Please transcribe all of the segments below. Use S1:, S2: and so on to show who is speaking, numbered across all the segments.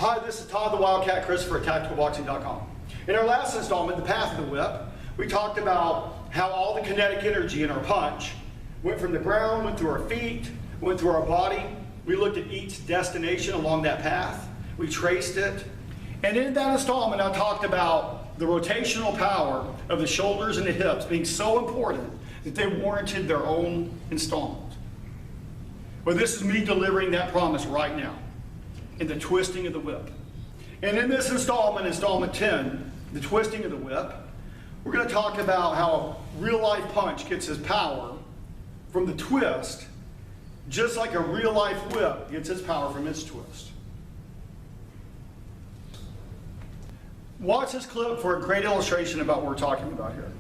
S1: Hi, this is Todd the Wildcat Christopher at TacticalBoxing.com. In our last installment, The Path of the Whip, we talked about how all the kinetic energy in our punch went from the ground, went through our feet, went through our body. We looked at each destination along that path. We traced it. And in that installment, I talked about the rotational power of the shoulders and the hips being so important that they warranted their own installment. Well, this is me delivering that promise right now in the twisting of the whip. And in this installment, installment 10, the twisting of the whip, we're going to talk about how a real-life punch gets its power from the twist, just like a real-life whip gets its power from its twist. Watch this clip for a great illustration about what we're talking about here.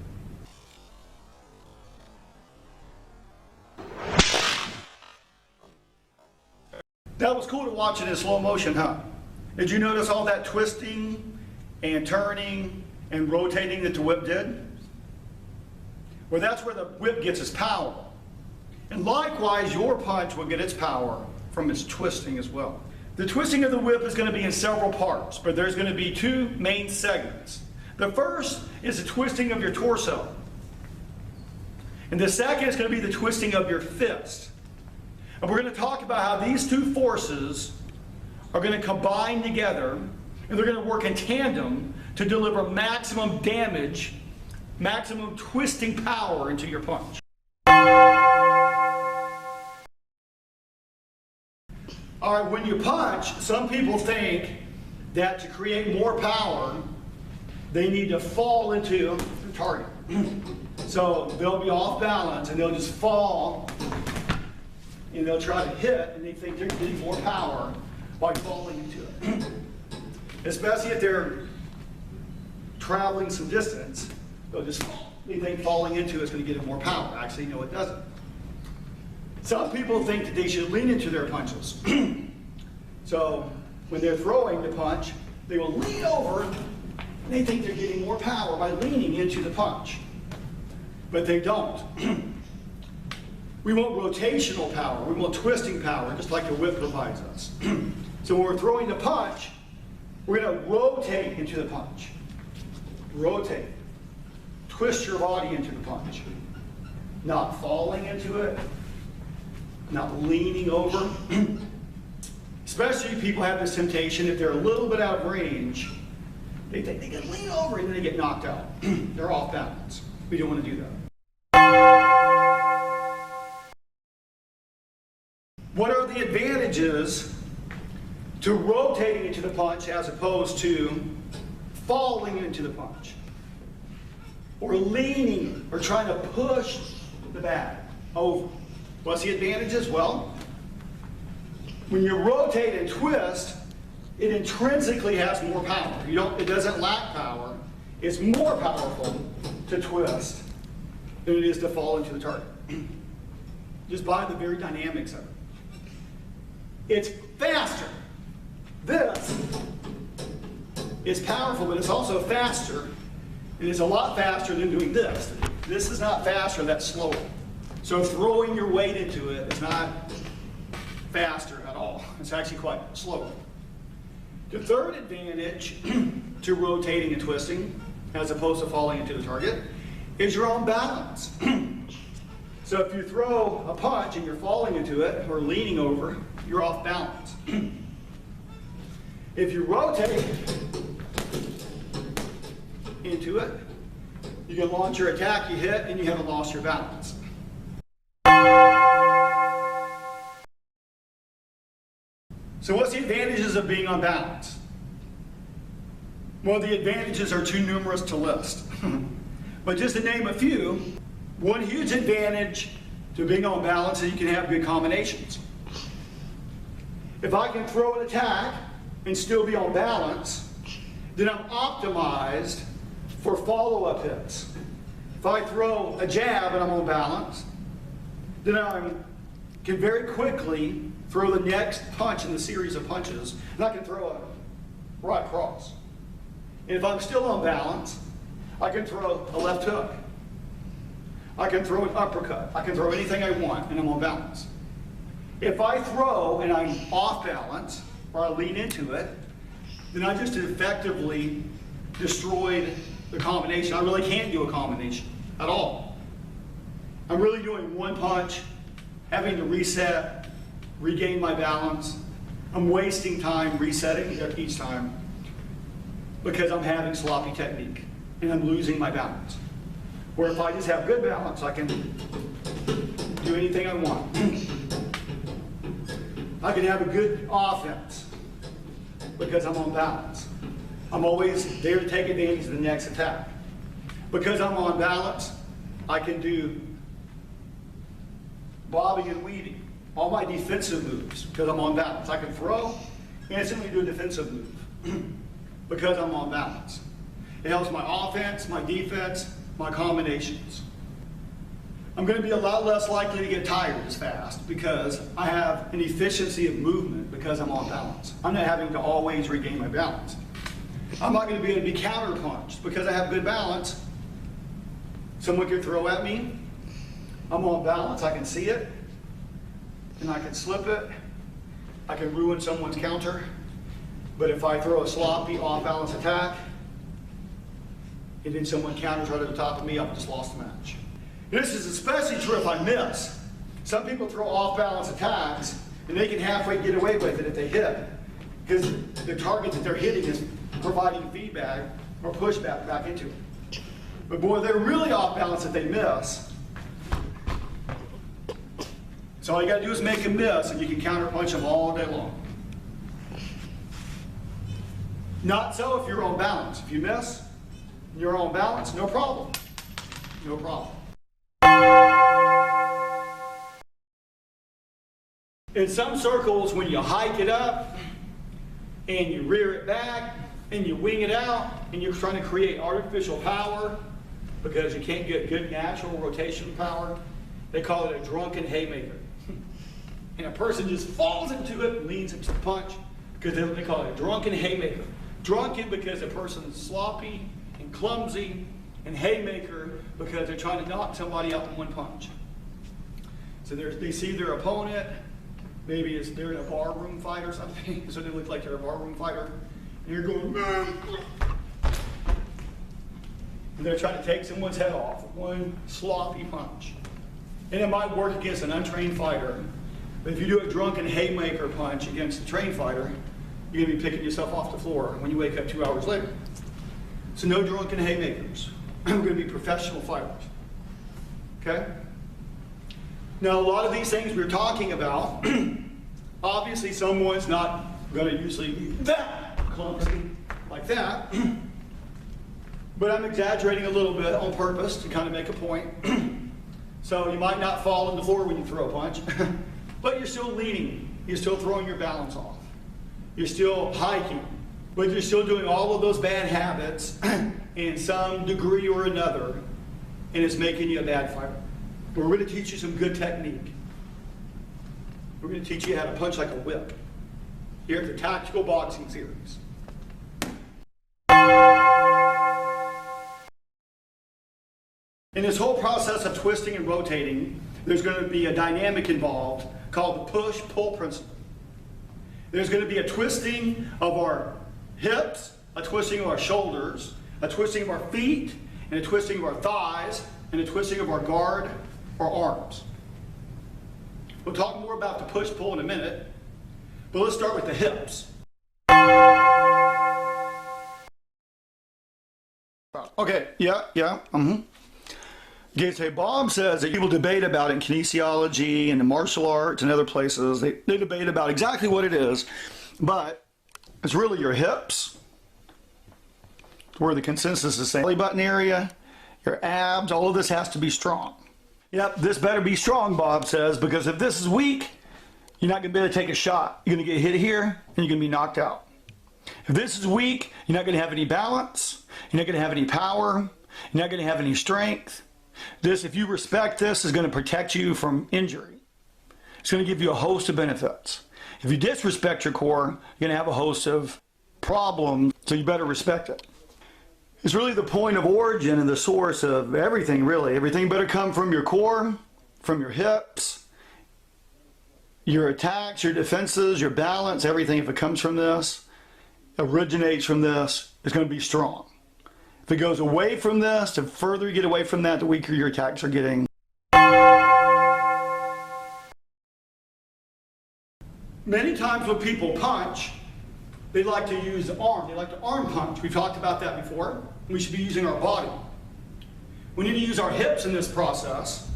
S1: That was cool to watch it in slow motion, huh? Did you notice all that twisting and turning and rotating that the whip did? Well, that's where the whip gets its power. And likewise, your punch will get its power from its twisting as well. The twisting of the whip is going to be in several parts, but there's going to be two main segments. The first is the twisting of your torso. And the second is going to be the twisting of your fist. And we're going to talk about how these two forces are going to combine together, and they're going to work in tandem to deliver maximum damage, maximum twisting power into your punch. All right, when you punch, some people think that to create more power, they need to fall into the target. So they'll be off balance and they'll just fall, and they'll try to hit, and they think they're getting more power by falling into it. Especially if they're traveling some distance, they'll just fall. They think falling into it's going to give them more power. Actually, no, it doesn't. Some people think that they should lean into their punches. So when they're throwing the punch, they will lean over, and they think they're getting more power by leaning into the punch. But they don't. We want rotational power. We want twisting power, just like the whip provides us. So when we're throwing the punch, we're going to rotate into the punch. Rotate. Twist your body into the punch. Not falling into it. Not leaning over. Especially people have this temptation, if they're a little bit out of range, they think they can lean over and then they get knocked out. They're off balance. We don't want to do that. What are the advantages to rotating into the punch as opposed to falling into the punch? Or leaning or trying to push the bat over? What's the advantages? Well, when you rotate and twist, it intrinsically has more power. It doesn't lack power. It's more powerful to twist than it is to fall into the target. Just by the very dynamics of it. It's faster. This is powerful, but it's also faster. And it's a lot faster than doing this. This is not faster, that's slower. So throwing your weight into it is not faster at all. It's actually quite slow. The third advantage to rotating and twisting, as opposed to falling into the target, is your own balance. So if you throw a punch and you're falling into it or leaning over, you're off balance. If you rotate into it, you can launch your attack, you hit, and you haven't lost your balance. So what's the advantages of being on balance? Well, the advantages are too numerous to list. But just to name a few, one huge advantage to being on balance is you can have good combinations. If I can throw an attack and still be on balance, then I'm optimized for follow-up hits. If I throw a jab and I'm on balance, then I can very quickly throw the next punch in the series of punches, and I can throw a right cross. And if I'm still on balance, I can throw a left hook. I can throw an uppercut. I can throw anything I want, and I'm on balance. If I throw and I'm off balance, or I lean into it, then I just effectively destroyed the combination. I really can't do a combination at all. I'm really doing one punch, having to reset, regain my balance. I'm wasting time resetting each time because I'm having sloppy technique and I'm losing my balance. Where if I just have good balance, I can do anything I want. I can have a good offense because I'm on balance. I'm always there to take advantage of the next attack. Because I'm on balance, I can do bobbing and weaving, all my defensive moves, because I'm on balance. I can throw, instantly do a defensive move, because I'm on balance. It helps my offense, my defense, my combinations. I'm going to be a lot less likely to get tired as fast because I have an efficiency of movement because I'm on balance. I'm not having to always regain my balance. I'm not going to be able to be counterpunched because I have good balance. Someone can throw at me. I'm on balance. I can see it. And I can slip it. I can ruin someone's counter. But if I throw a sloppy, off-balance attack, and then someone counters right at the top of me, I've just lost the match. This is especially true if I miss. Some people throw off-balance attacks, and they can halfway get away with it if they hit, because the target that they're hitting is providing feedback or pushback back into it. But boy, they're really off-balance if they miss. So all you got to do is make a miss, and you can counterpunch them all day long. Not so if you're on balance. If you miss, and you're on balance, no problem. No problem. In some circles, when you hike it up and you rear it back and you wing it out and you're trying to create artificial power because you can't get good natural rotational power, they call it a drunken haymaker. And a person just falls into it and leans into the punch because they call it a drunken haymaker. Drunken because the person is sloppy and clumsy, and haymaker because they're trying to knock somebody out in one punch. So they see their opponent, maybe they're in a barroom fight or something, so they look like they're a barroom fighter, and you're going, and they're trying to take someone's head off with one sloppy punch. And it might work against an untrained fighter, but if you do a drunken haymaker punch against a trained fighter, you're going to be picking yourself off the floor when you wake up 2 hours later. So no drunken haymakers. We're going to be professional fighters. Okay? Now, a lot of these things we're talking about, obviously someone's not going to usually be that clumsy like that. But I'm exaggerating a little bit on purpose to kind of make a point. So you might not fall on the floor when you throw a punch, but you're still leaning. You're still throwing your balance off. You're still hiking, but you're still doing all of those bad habits in some degree or another, and it's making you a bad fighter. We're going to teach you some good technique. We're going to teach you how to punch like a whip here at the Tactical Boxing Series. In this whole process of twisting and rotating, there's going to be a dynamic involved called the push-pull principle. There's going to be a twisting of our hips, a twisting of our shoulders, a twisting of our feet, and a twisting of our thighs, and a twisting of our guard or arms. We'll talk more about the push-pull in a minute, but let's start with the hips. Okay, yeah. Okay, so Bob says that people debate about it in kinesiology and the martial arts and other places. They debate about exactly what it is, but it's really your hips, where the consensus is saying belly button area, your abs, all of this has to be strong. Yep, this better be strong, Bob says, because if this is weak, you're not going to be able to take a shot. You're going to get hit here, and you're going to be knocked out. If this is weak, you're not going to have any balance, you're not going to have any power, you're not going to have any strength. This, if you respect this, is going to protect you from injury. It's going to give you a host of benefits. If you disrespect your core, you're going to have a host of problems, so you better respect it. It's really the point of origin and the source of everything, really. Everything better come from your core, from your hips, your attacks, your defenses, your balance, everything. If it comes from this, originates from this is going to be strong. If it goes away from this, the further you get away from that, the weaker your attacks are getting. Many times when people punch, they like to use the arm. They like to arm punch. We've talked about that before. We should be using our body. We need to use our hips in this process.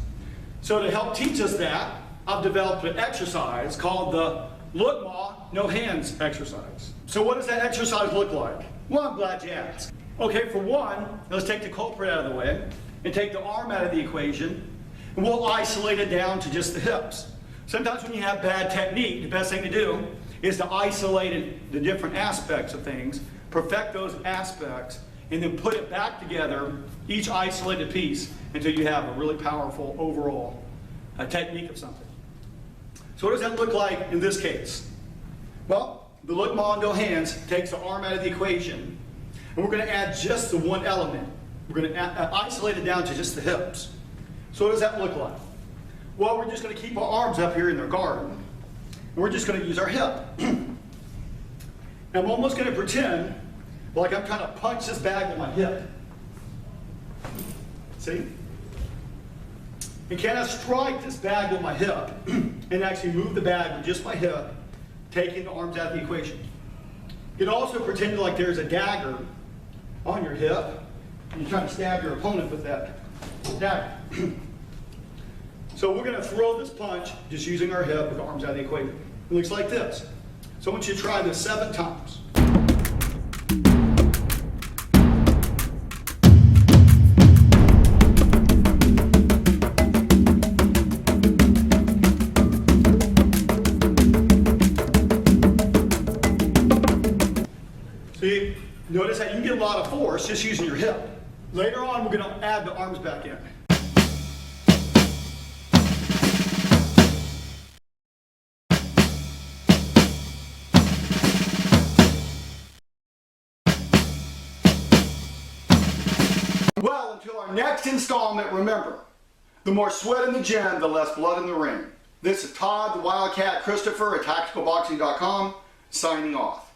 S1: So to help teach us that, I've developed an exercise called the look ma, no hands exercise. So what does that exercise look like? Well, I'm glad you asked. Okay, for one, let's take the culprit out of the way and take the arm out of the equation, and we'll isolate it down to just the hips. Sometimes when you have bad technique, the best thing to do is to isolate the different aspects of things, perfect those aspects, and then put it back together, each isolated piece, until you have a really powerful overall technique of something. So what does that look like in this case? Well, the look ma, no hands takes the arm out of the equation, and we're going to add just the one element. We're going to isolate it down to just the hips. So what does that look like? Well, we're just going to keep our arms up here in their guard, and we're just going to use our hip. And I'm almost going to pretend like I'm trying to punch this bag with my hip. See? And can I strike this bag with my hip and actually move the bag with just my hip, taking the arms out of the equation? You can also pretend like there's a dagger on your hip, and you're trying to stab your opponent with that dagger. So we're going to throw this punch just using our hip with the arms out of the equation. It looks like this. So I want you to try this 7 times. See, notice how you can get a lot of force just using your hip. Later on, we're going to add the arms back in. Well, until our next installment, remember, the more sweat in the gym, the less blood in the ring. This is Todd, the Wildcat Christopher at tacticalboxing.com, signing off.